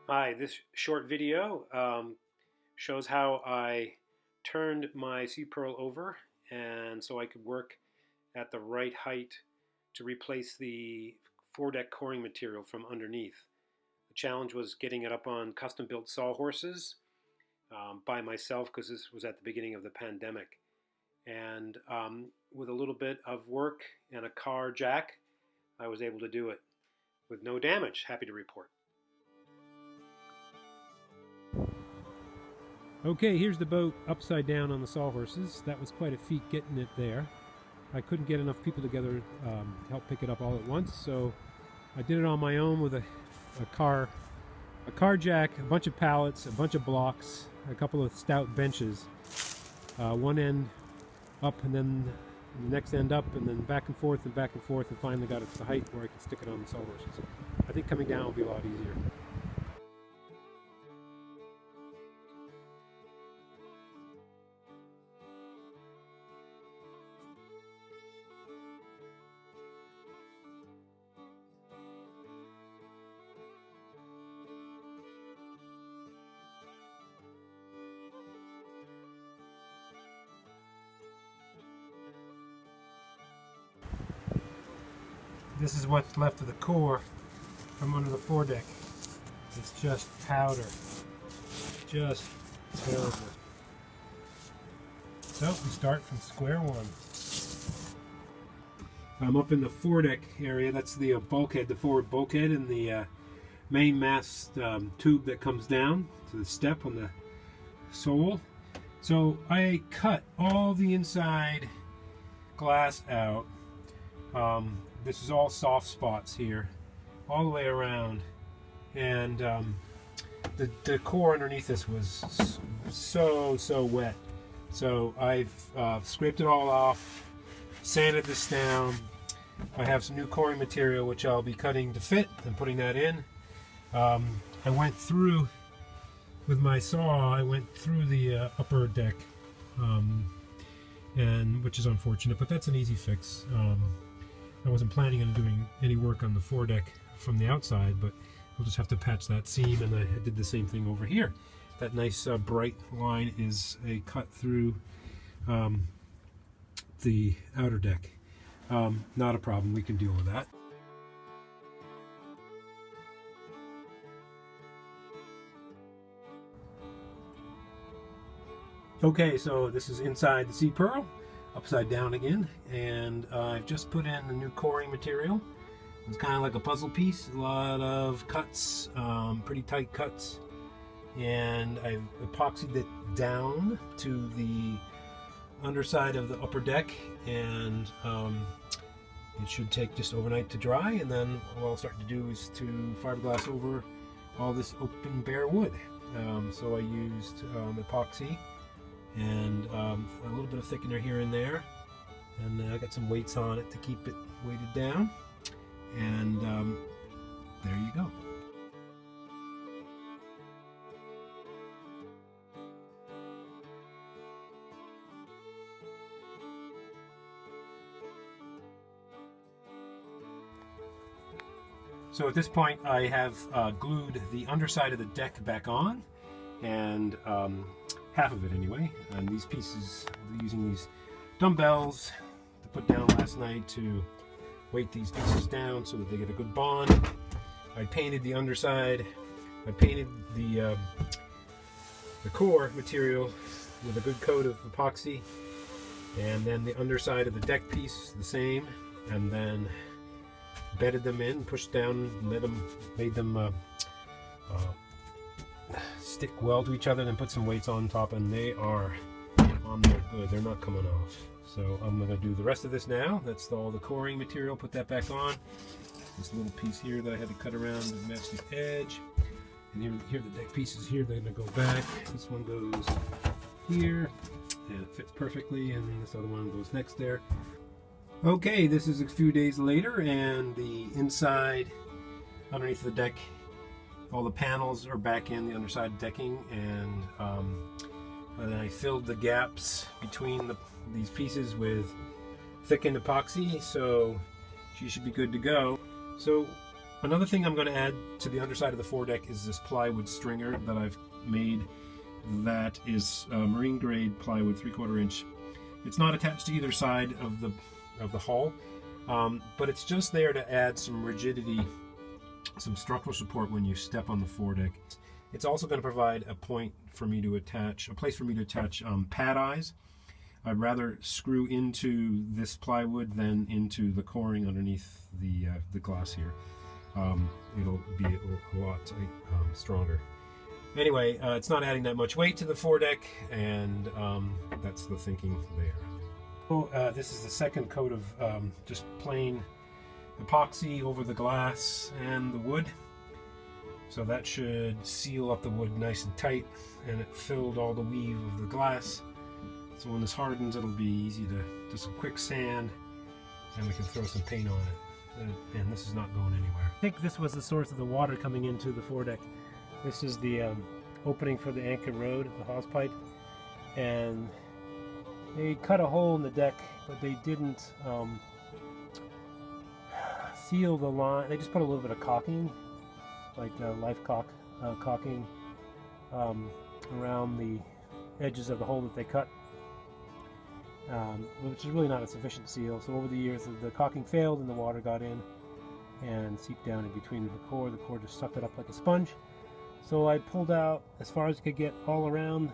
Hi, this short video shows how I turned my C-Pearl over and so I could work at the right height to replace the Foredeck coring material from underneath. The challenge was getting it up on custom-built sawhorses by myself because this was at the beginning of the pandemic. And with a little bit of work and a car jack, I was able to do it with no damage. Happy to report. Okay, here's the boat upside down on the sawhorses. That was quite a feat getting it there. I couldn't get enough people together to help pick it up all at once, so I did it on my own with a car jack, a bunch of pallets, a bunch of blocks, a couple of stout benches. One end up and then the next end up and then back and forth, and finally got it to the height where I could stick it on the sawhorses. I think coming down will be a lot easier. This is what's left of the core from under the foredeck. It's just powder. Just terrible. So we start from square one. I'm up in the foredeck area. That's the bulkhead, the forward bulkhead, and the main mast tube that comes down to the step on the sole. So I cut all the inside glass out. This is all soft spots here, all the way around, and the core underneath this was so wet. So I've scraped it all off, sanded this down. I have some new coring material which I'll be cutting to fit and putting that in. I went through with my saw. I went through the upper deck, and which is unfortunate, but that's an easy fix. I wasn't planning on doing any work on the foredeck from the outside, but we'll just have to patch that seam, and I did the same thing over here. That nice bright line is a cut through the outer deck. Not a problem, we can deal with that. Okay, so this is inside the C-Pearl, upside down again, and I've just put in the new coring material. It's kind of like a puzzle piece, a lot of cuts, pretty tight cuts, and I've epoxied it down to the underside of the upper deck, and it should take just overnight to dry, and then what I'll start to do is to fiberglass over all this open bare wood. So I used epoxy and a little bit of thickener here and there, and I got some weights on it to keep it weighted down, and there you go. So at this point I have glued the underside of the deck back on, and half of it anyway, and these pieces, using these dumbbells to put down last night to weight these pieces down so that they get a good bond. I painted the underside, I painted the core material with a good coat of epoxy, and then the underside of the deck piece the same, and then bedded them in, pushed down, made them stick well to each other, then put some weights on top, and they are on there good. They're not coming off. So I'm going to do the rest of this now. That's all the coring material. Put that back on. This little piece here that I had to cut around to match the edge. And here the deck pieces here, they're going to go back. This one goes here, and it fits perfectly, and this other one goes next there. Okay, this is a few days later, and the inside underneath the deck, all the panels are back in the underside decking, and then I filled the gaps between these pieces with thickened epoxy, so she should be good to go. So Another thing I'm going to add to the underside of the foredeck is this plywood stringer that I've made. That is marine grade plywood, 3/4 inch. It's not attached to either side of the hull, but it's just there to add some rigidity, some structural support when you step on the foredeck. It's also going to provide a place for me to attach pad eyes. I'd rather screw into this plywood than into the coring underneath the glass here. It'll be a lot stronger. Anyway, it's not adding that much weight to the foredeck, and that's the thinking there. So, this is the second coat of just plain epoxy over the glass and the wood. So that should seal up the wood nice and tight, and it filled all the weave of the glass. So when this hardens, it'll be easy to just a quick sand, and we can throw some paint on it. And this is not going anywhere. I think this was the source of the water coming into the foredeck. This is the opening for the anchor road, the hose pipe, and they cut a hole in the deck, but they didn't seal the line. They just put a little bit of caulking, like life caulking, around the edges of the hole that they cut, which is really not a sufficient seal. So over the years, the caulking failed and the water got in and seeped down in between the core. The core just sucked it up like a sponge. So I pulled out as far as I could get all around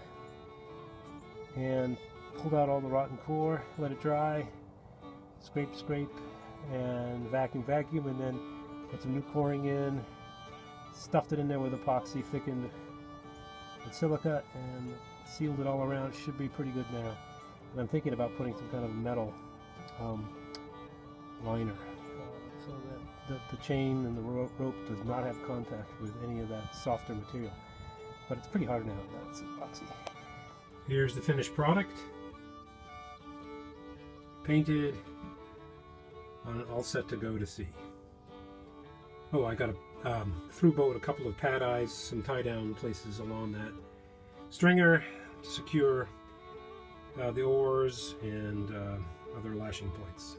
and pulled out all the rotten core, let it dry, scrape, and vacuum, and then put some new coring in, stuffed it in there with epoxy, thickened with silica, and sealed it all around. It should be pretty good now. And I'm thinking about putting some kind of metal liner so that the chain and the rope does not have contact with any of that softer material. But it's pretty hard now. That's epoxy. Here's the finished product. Painted, all set to go to sea. Oh, I got a through boat, a couple of pad eyes, some tie down places along that stringer to secure the oars and other lashing points.